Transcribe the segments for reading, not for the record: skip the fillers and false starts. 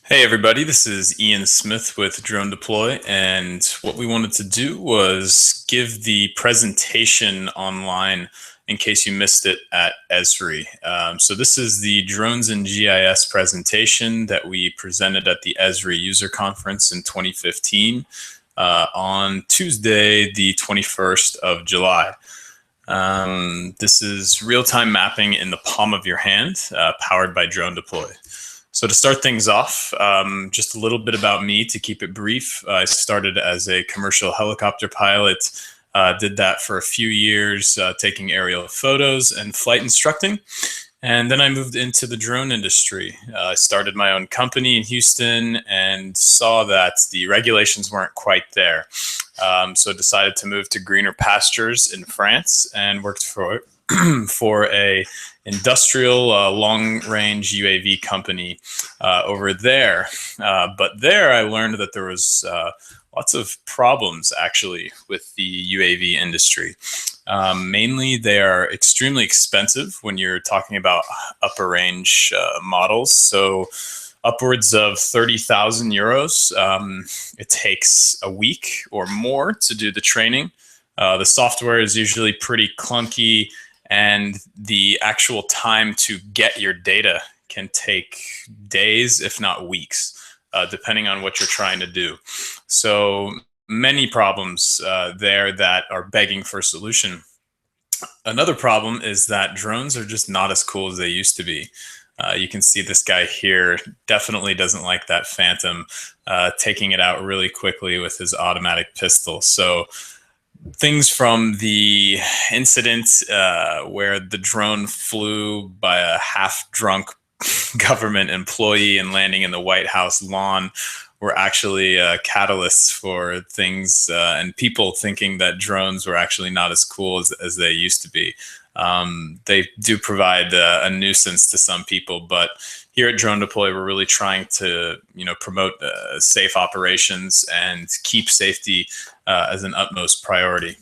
Hey everybody, this is Ian Smith with DroneDeploy, and what we wanted to do was give the presentation online in case you missed it at Esri. So this is the Drones and GIS presentation that we presented at the Esri User Conference in 2015 on Tuesday, the 21st of July. This is real-time mapping in the palm of your hand, powered by DroneDeploy. So to start things off, just a little bit about me to keep it brief. I started as a commercial helicopter pilot, did that for a few years, taking aerial photos and flight instructing. And then I moved into the drone industry. I started my own company in Houston and saw that the regulations weren't quite there. So decided to move to greener pastures in France and worked for for a industrial long-range UAV company over there. But there I learned that there was lots of problems actually with the UAV industry. Mainly they are extremely expensive when you're talking about upper range models. So upwards of 30,000 euros. It takes a week or more to do the training. The software is usually pretty clunky, and the actual time to get your data can take days, if not weeks, depending on what you're trying to do. So many problems there that are begging for a solution. Another problem is that drones are just not as cool as they used to be. You can see this guy here definitely doesn't like that Phantom, taking it out really quickly with his automatic pistol. So things from the incident where the drone flew by a half-drunk government employee and landing in the White House lawn were actually catalysts for things and people thinking that drones were actually not as cool as they used to be. They do provide a nuisance to some people, but here at DroneDeploy, we're really trying to, promote safe operations and keep safety as an utmost priority.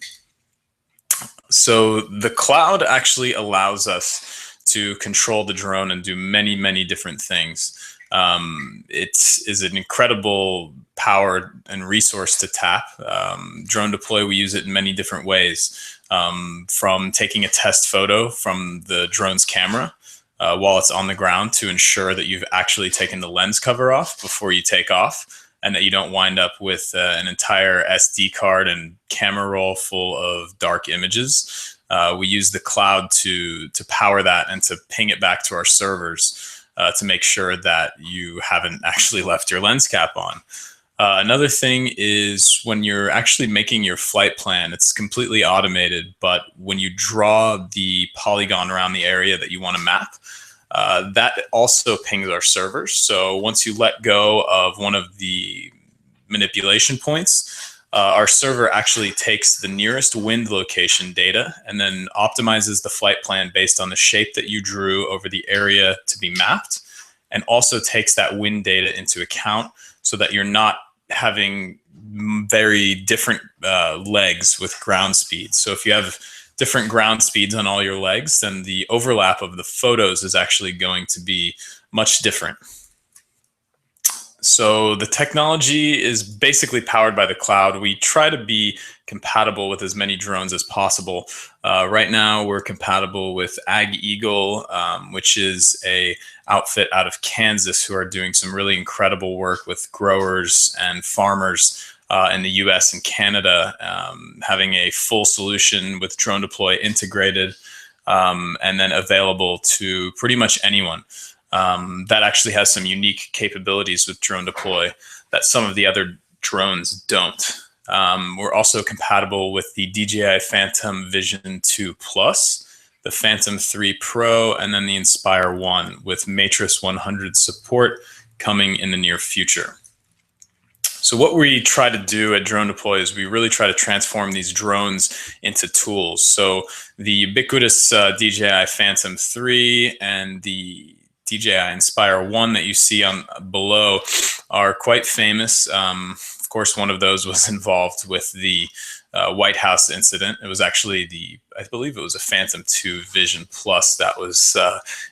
So the cloud actually allows us to control the drone and do many, many different things. It is an incredible power and resource to tap. DroneDeploy, we use it in many different ways, from taking a test photo from the drone's camera while it's on the ground to ensure that you've actually taken the lens cover off before you take off, and that you don't wind up with an entire SD card and camera roll full of dark images. We use the cloud to power that and to ping it back to our servers to make sure that you haven't actually left your lens cap on. Another thing is when you're actually making your flight plan, it's completely automated, but when you draw the polygon around the area that you want to map, that also pings our servers. So once you let go of one of the manipulation points, our server actually takes the nearest wind location data and then optimizes the flight plan based on the shape that you drew over the area to be mapped, and also takes that wind data into account so that you're not having very different legs with ground speeds. So if you have different ground speeds on all your legs, then the overlap of the photos is actually going to be much different. So the technology is basically powered by the cloud. We try to be compatible with as many drones as possible. Right now, we're compatible with Ag Eagle, which is a outfit out of Kansas who are doing some really incredible work with growers and farmers in the US and Canada, having a full solution with DroneDeploy integrated and then available to pretty much anyone. That actually has some unique capabilities with DroneDeploy that some of the other drones don't. We're also compatible with the DJI Phantom Vision 2 Plus, the Phantom 3 Pro, and then the Inspire 1 with Matrix 100 support coming in the near future. So what we try to do at DroneDeploy is we really try to transform these drones into tools. So the ubiquitous DJI Phantom 3 and the DJI Inspire 1 that you see on below are quite famous. Of course, one of those was involved with the White House incident. It was actually I believe it was a Phantom 2 Vision Plus that was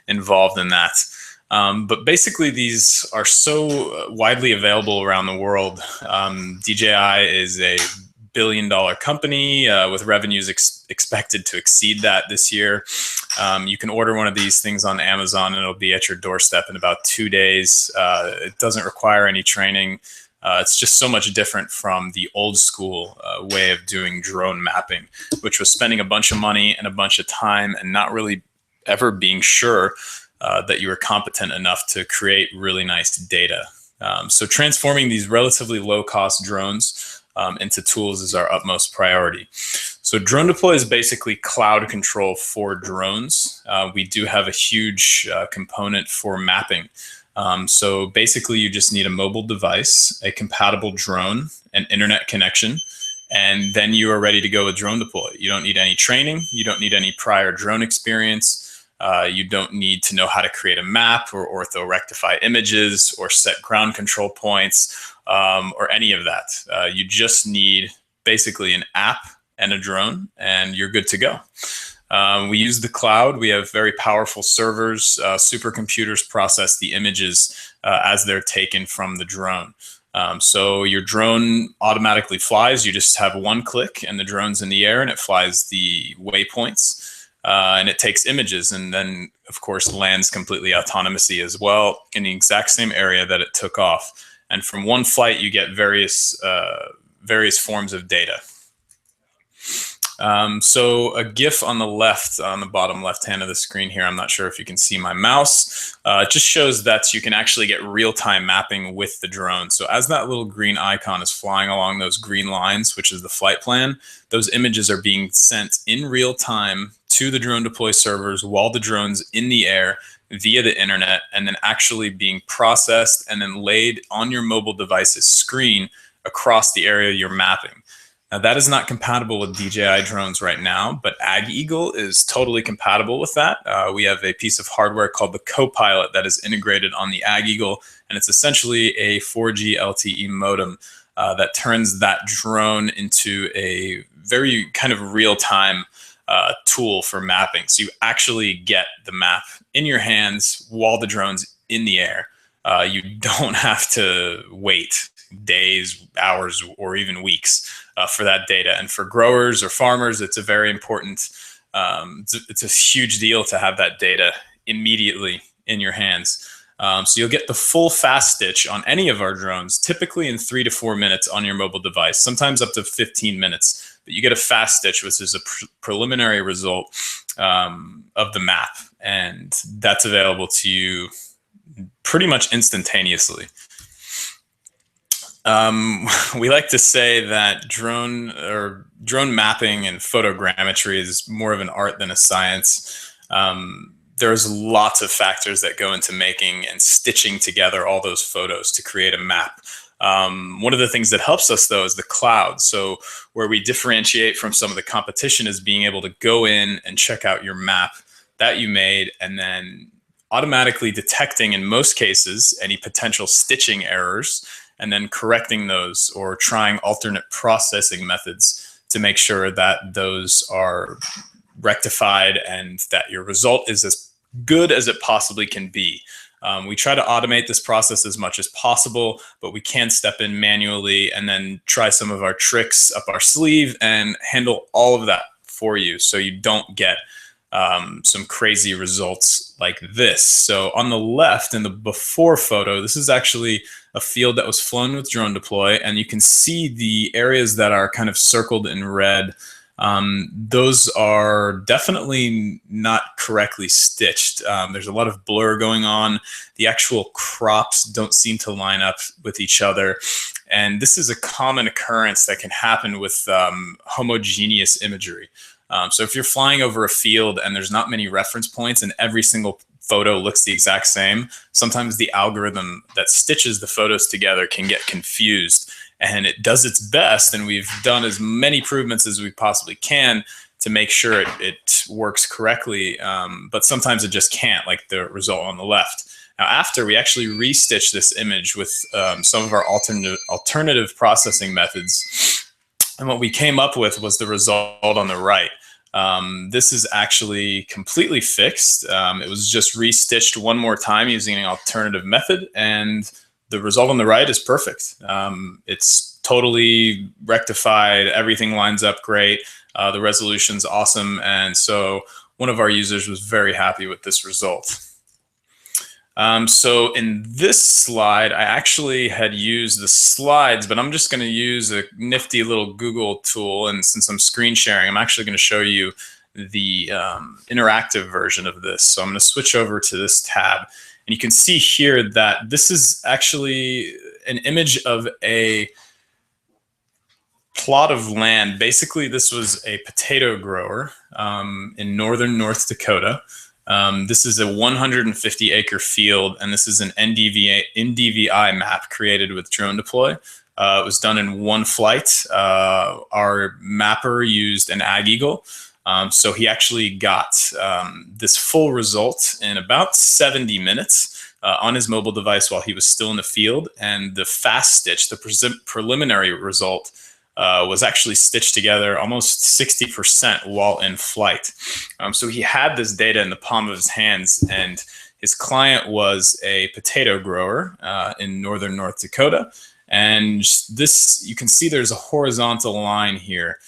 involved in that. But basically, these are so widely available around the world. DJI is a billion-dollar company with revenues expected to exceed that this year. You can order one of these things on Amazon and it'll be at your doorstep in about 2 days. It doesn't require any training. It's just so much different from the old school way of doing drone mapping, which was spending a bunch of money and a bunch of time and not really ever being sure that you were competent enough to create really nice data. So transforming these relatively low-cost drones into tools is our utmost priority. So DroneDeploy is basically cloud control for drones. We do have a huge component for mapping. So basically you just need a mobile device, a compatible drone, an internet connection, and then you are ready to go with DroneDeploy. You don't need any training. You don't need any prior drone experience. You don't need to know how to create a map or ortho rectify images or set ground control points or any of that. You just need basically an app and a drone and you're good to go. We use the cloud. We have very powerful servers. Supercomputers process the images as they're taken from the drone. So your drone automatically flies. You just have one click and the drone's in the air and it flies the waypoints. And it takes images and then, of course, lands completely autonomously as well in the exact same area that it took off. And from one flight, you get various forms of data. So a GIF on the left, on the bottom left hand of the screen here, I'm not sure if you can see my mouse, it just shows that you can actually get real-time mapping with the drone. So as that little green icon is flying along those green lines, which is the flight plan, those images are being sent in real time to the DroneDeploy servers while the drone's in the air via the internet, and then actually being processed and then laid on your mobile device's screen across the area you're mapping. Now, that is not compatible with DJI drones right now, but AgEagle is totally compatible with that. We have a piece of hardware called the Copilot that is integrated on the AgEagle, and it's essentially a 4G LTE modem that turns that drone into a very kind of real-time tool for mapping. So you actually get the map in your hands while the drone's in the air. You don't have to wait days, hours, or even weeks for that data. And for growers or farmers, it's a very important, it's a huge deal to have that data immediately in your hands. So you'll get the full fast stitch on any of our drones, typically in 3 to 4 minutes on your mobile device, sometimes up to 15 minutes. But you get a fast stitch, which is a preliminary result of the map. And that's available to you pretty much instantaneously. We like to say that drone mapping and photogrammetry is more of an art than a science. There's lots of factors that go into making and stitching together all those photos to create a map. One of the things that helps us, though, is the cloud. So where we differentiate from some of the competition is being able to go in and check out your map that you made and then automatically detecting, in most cases, any potential stitching errors and then correcting those or trying alternate processing methods to make sure that those are rectified and that your result is as good as it possibly can be. We try to automate this process as much as possible, but we can step in manually and then try some of our tricks up our sleeve and handle all of that for you so you don't get some crazy results like this. So on the left in the before photo, this is actually a field that was flown with DroneDeploy, and you can see the areas that are kind of circled in red. Those are definitely not correctly stitched. There's a lot of blur going on. The actual crops don't seem to line up with each other. And this is a common occurrence that can happen with homogeneous imagery. So if you're flying over a field and there's not many reference points and every single photo looks the exact same, sometimes the algorithm that stitches the photos together can get confused. And it does its best, and we've done as many improvements as we possibly can to make sure it works correctly, but sometimes it just can't, like the result on the left. Now, after we actually restitch this image with some of our alternative processing methods, and what we came up with was the result on the right. This is actually completely fixed. It was just restitched one more time using an alternative method, and the result on the right is perfect. It's totally rectified. Everything lines up great. The resolution's awesome. And so one of our users was very happy with this result. So in this slide, I actually had used the slides, but I'm just going to use a nifty little Google tool. And since I'm screen sharing, I'm actually going to show you the interactive version of this. So I'm going to switch over to this tab. And you can see here that this is actually an image of a plot of land. Basically, this was a potato grower in northern North Dakota. This is a 150-acre field, and this is an NDVI map created with DroneDeploy. It was done in one flight. Our mapper used an Ag Eagle. So he actually got this full result in about 70 minutes on his mobile device while he was still in the field. And the fast stitch, the preliminary result, was actually stitched together almost 60% while in flight. So he had this data in the palm of his hands, and his client was a potato grower in northern North Dakota. And this, you can see there's a horizontal line here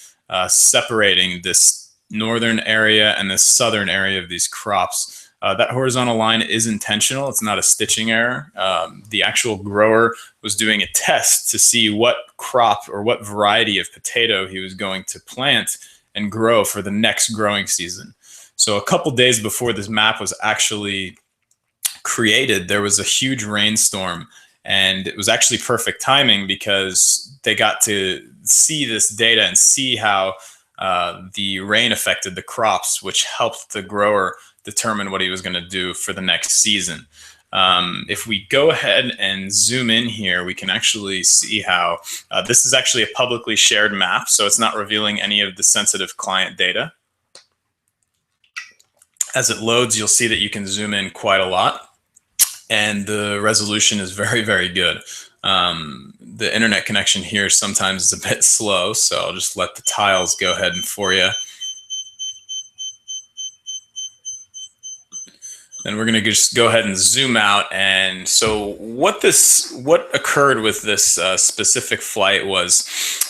separating this northern area and the southern area of these crops. That horizontal line is intentional. It's not a stitching error. The actual grower was doing a test to see what crop or what variety of potato he was going to plant and grow for the next growing season. So a couple days before this map was actually created, there was a huge rainstorm, and it was actually perfect timing because they got to see this data and see how the rain affected the crops, which helped the grower determine what he was going to do for the next season. If we go ahead and zoom in here, we can actually see how this is actually a publicly shared map, so it's not revealing any of the sensitive client data. As it loads, you'll see that you can zoom in quite a lot, and the resolution is very, very good. The internet connection here sometimes is a bit slow, so I'll just let the tiles go ahead and for you. And we're going to just go ahead and zoom out. And so what occurred with this specific flight was,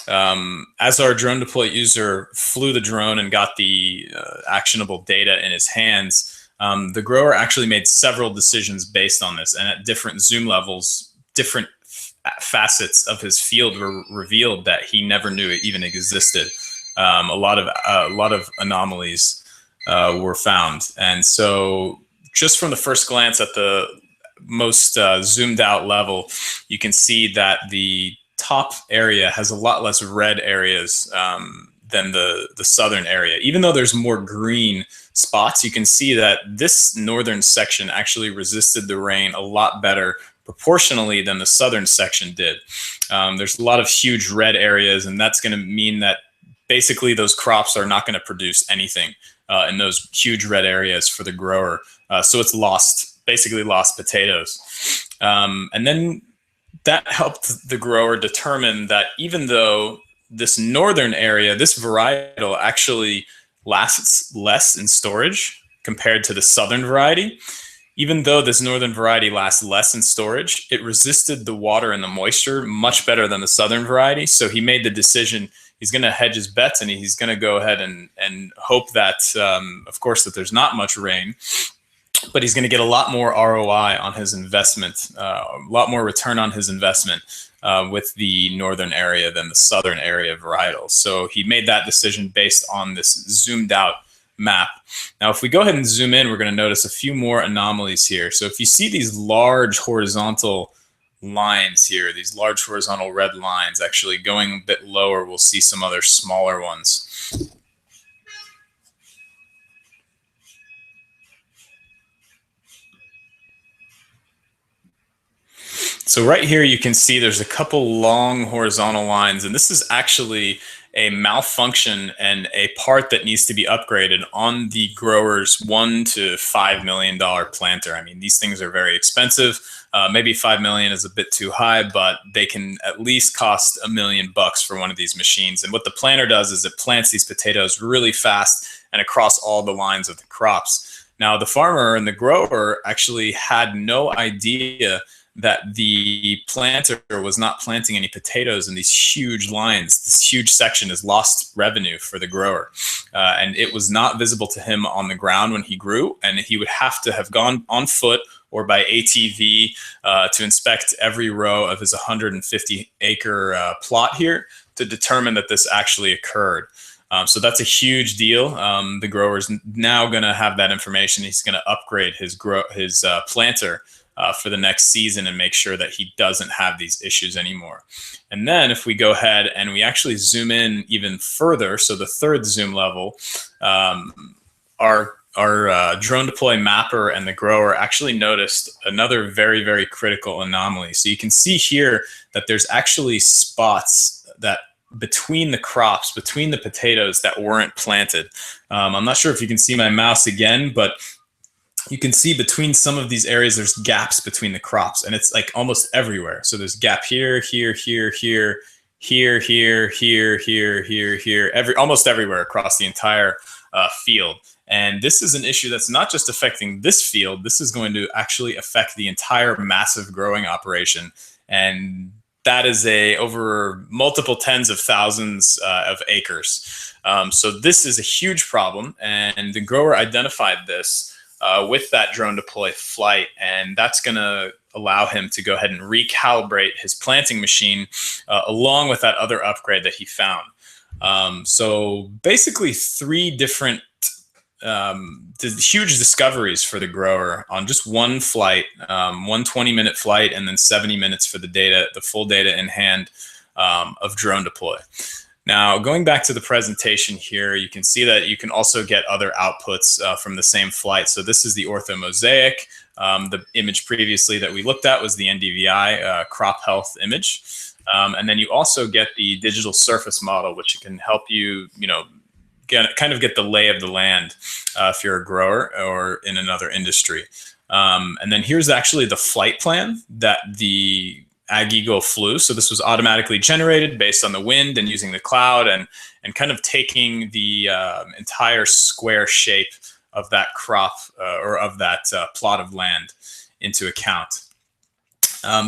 as our DroneDeploy user flew the drone and got the actionable data in his hands, the grower actually made several decisions based on this. And at different zoom levels, different facets of his field were revealed that he never knew it even existed. A lot of anomalies were found. And so just from the first glance at the most zoomed out level, you can see that the top area has a lot less red areas than the southern area. Even though there's more green spots, you can see that this northern section actually resisted the rain a lot better proportionally than the southern section did. There's a lot of huge red areas, and that's going to mean that basically those crops are not going to produce anything in those huge red areas for the grower. So it's basically lost potatoes. And then that helped the grower determine that even though this northern area, this varietal actually lasts less in storage compared to the southern variety, even though this northern variety lasts less in storage, it resisted the water and the moisture much better than the southern variety. So he made the decision he's going to hedge his bets, and he's going to go ahead and hope that, of course, that there's not much rain, but he's going to get a lot more ROI on his investment, a lot more return on his investment with the northern area than the southern area varietals. So he made that decision based on this zoomed out map. Now, if we go ahead and zoom in, we're going to notice a few more anomalies here. So if you see these large horizontal lines here, these large horizontal red lines, actually going a bit lower, we'll see some other smaller ones. So right here, you can see there's a couple long horizontal lines, and this is actually a malfunction and a part that needs to be upgraded on the grower's $1 to $5 million planter. I mean, these things are very expensive. Maybe $5 million is a bit too high, but they can at least cost $1 million for one of these machines. And what the planter does is it plants these potatoes really fast and across all the lines of the crops. Now, the farmer and the grower actually had no idea that the planter was not planting any potatoes in these huge lines. This huge section is lost revenue for the grower. And it was not visible to him on the ground when he grew, and he would have to have gone on foot or by ATV to inspect every row of his 150-acre plot here to determine that this actually occurred. So that's a huge deal. The grower's now going to have that information. He's going to upgrade his planter for the next season and make sure that he doesn't have these issues anymore. And then if we go ahead and we actually zoom in even further, so the third zoom level, our DroneDeploy mapper and the grower actually noticed another very, very critical anomaly. So you can see here that there's actually spots that between the crops, between the potatoes that weren't planted. I'm not sure if you can see my mouse again, but you can see between some of these areas, there's gaps between the crops, and it's like almost everywhere. So there's gap here, here, here, here, here, here, here, here, here, here, almost everywhere across the entire field. And this is an issue that's not just affecting this field. This is going to actually affect the entire massive growing operation. And that is over multiple tens of thousands of acres. So this is a huge problem. And the grower identified this with that DroneDeploy flight, and that's going to allow him to go ahead and recalibrate his planting machine along with that other upgrade that he found. So basically 3 different huge discoveries for the grower on just one flight, one 20-minute flight, and then 70 minutes for the full data in hand of DroneDeploy. Now, going back to the presentation here, you can see that you can also get other outputs from the same flight. So this is the Ortho Mosaic. The image previously that we looked at was the NDVI crop health image. And then you also get the digital surface model, which can help you, kind of get the lay of the land if you're a grower or in another industry. And then here's actually the flight plan that the Ag Eagle flew. So this was automatically generated based on the wind and using the cloud and kind of taking the entire square shape of that crop or of that plot of land into account.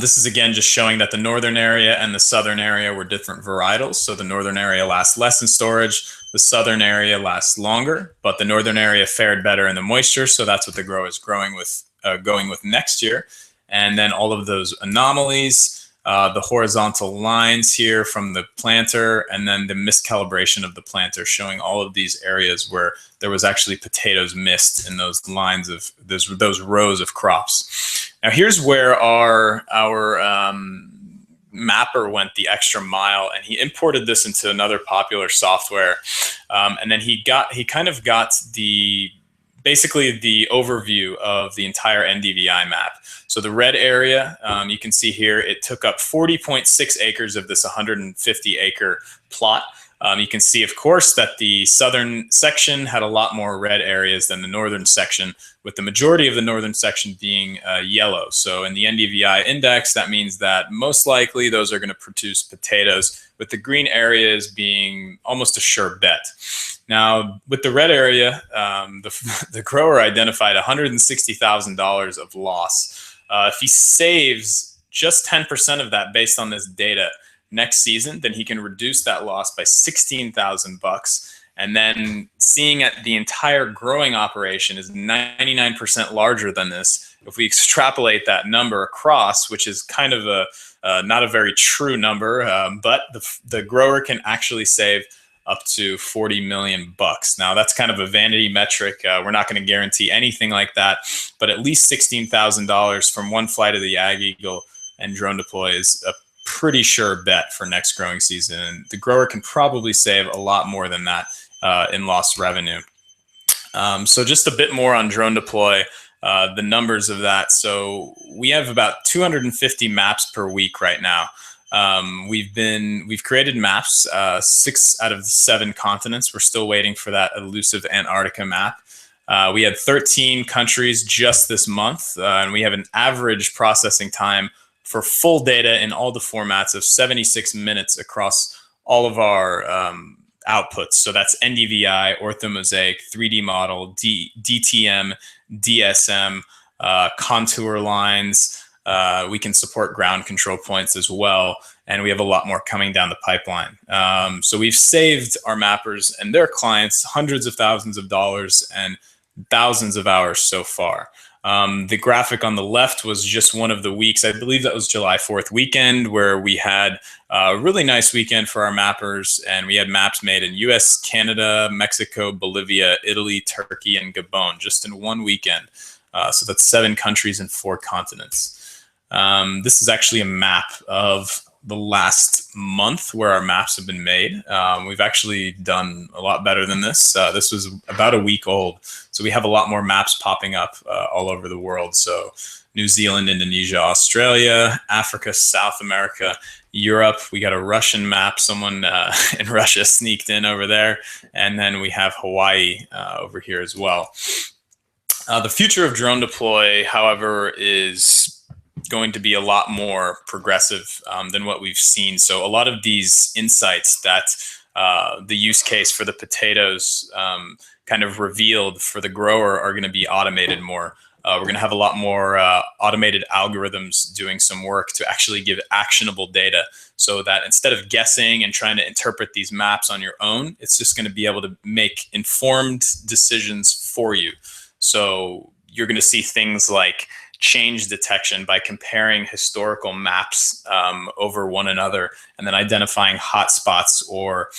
This is again just showing that the northern area and the southern area were different varietals. So the northern area lasts less in storage, the southern area lasts longer, but the northern area fared better in the moisture. So that's what the grower is going with next year. And then all of those anomalies, the horizontal lines here from the planter, and then the miscalibration of the planter, showing all of these areas where there was actually potatoes missed in those lines of those rows of crops. Now here's where our mapper went the extra mile, and he imported this into another popular software, and then he kind of got basically the overview of the entire NDVI map. So the red area, you can see here, it took up 40.6 acres of this 150-acre plot. You can see, of course, that the southern section had a lot more red areas than the northern section, with the majority of the northern section being yellow. So in the NDVI index, that means that most likely those are going to produce potatoes, with the green areas being almost a sure bet. Now, with the red area, the grower identified $160,000 of loss. If he saves just 10% of that based on this data next season, then he can reduce that loss by $16,000. And then seeing at the entire growing operation is 99% larger than this. If we extrapolate that number across, which is kind of not a very true number, but the grower can actually save up to 40 million bucks. Now that's kind of a vanity metric. We're not going to guarantee anything like that, but at least $16,000 from one flight of the Ag Eagle and DroneDeploy is a pretty sure bet for next growing season. And the grower can probably save a lot more than that in lost revenue. So just a bit more on DroneDeploy, the numbers of that. So we have about 250 maps per week right now. We've created maps, 6 out of 7 continents. We're still waiting for that elusive Antarctica map. We had 13 countries just this month, and we have an average processing time for full data in all the formats of 76 minutes across all of our outputs. So that's NDVI, Ortho Mosaic, 3D model, DTM, DSM, contour lines. We can support ground control points as well. And we have a lot more coming down the pipeline. So we've saved our mappers and their clients hundreds of thousands of dollars and thousands of hours so far. The graphic on the left was just one of the weeks. I believe that was July 4th weekend, where we had a really nice weekend for our mappers, and we had maps made in US, Canada, Mexico, Bolivia, Italy, Turkey, and Gabon, just in one weekend. So that's 7 countries and 4 continents. This is actually a map of the last month where our maps have been made. We've actually done a lot better than this. This was about a week old. So we have a lot more maps popping up all over the world. So New Zealand, Indonesia, Australia, Africa, South America, Europe. We got a Russian map. Someone in Russia sneaked in over there. And then we have Hawaii over here as well. The future of DroneDeploy, however, is going to be a lot more progressive than what we've seen. So a lot of these insights that the use case for the potatoes kind of revealed for the grower are going to be automated more. We're going to have a lot more automated algorithms doing some work to actually give actionable data, so that instead of guessing and trying to interpret these maps on your own, it's just going to be able to make informed decisions for you. So you're going to see things like change detection by comparing historical maps over one another, and then identifying hotspots or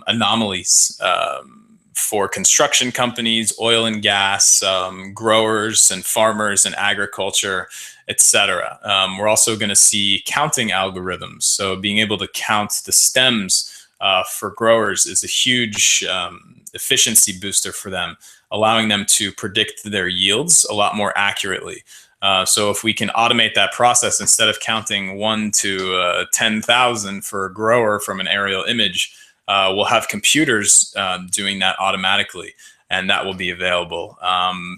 anomalies for construction companies, oil and gas, growers and farmers and agriculture, etc. We're also going to see counting algorithms. So being able to count the stems for growers is a huge efficiency booster for them, allowing them to predict their yields a lot more accurately. So if we can automate that process, instead of counting 1 to 10,000 for a grower from an aerial image, we'll have computers doing that automatically, and that will be available.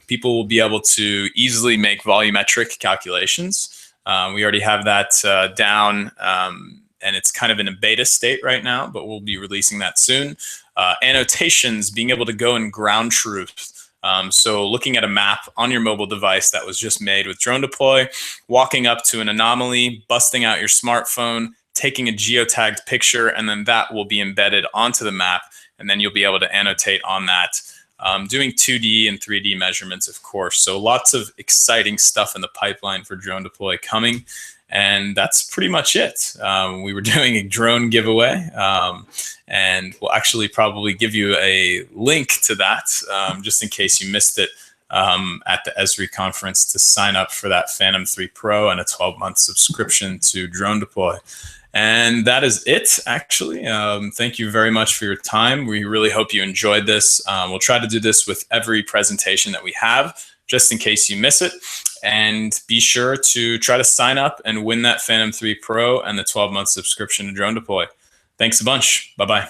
People will be able to easily make volumetric calculations. We already have that down, and it's kind of in a beta state right now, but we'll be releasing that soon. Annotations, being able to go in ground truth. So looking at a map on your mobile device that was just made with DroneDeploy, walking up to an anomaly, busting out your smartphone, taking a geotagged picture, and then that will be embedded onto the map, and then you'll be able to annotate on that. Doing 2D and 3D measurements, of course. So lots of exciting stuff in the pipeline for DroneDeploy coming. And that's pretty much it. We were doing a drone giveaway, and we'll actually probably give you a link to that just in case you missed it at the Esri conference, to sign up for that Phantom 3 Pro and a 12-month subscription to DroneDeploy. And that is it, actually. Thank you very much for your time. We really hope you enjoyed this. We'll try to do this with every presentation that we have, just in case you miss it. And be sure to try to sign up and win that Phantom 3 Pro and the 12-month subscription to DroneDeploy. Thanks a bunch. Bye-bye.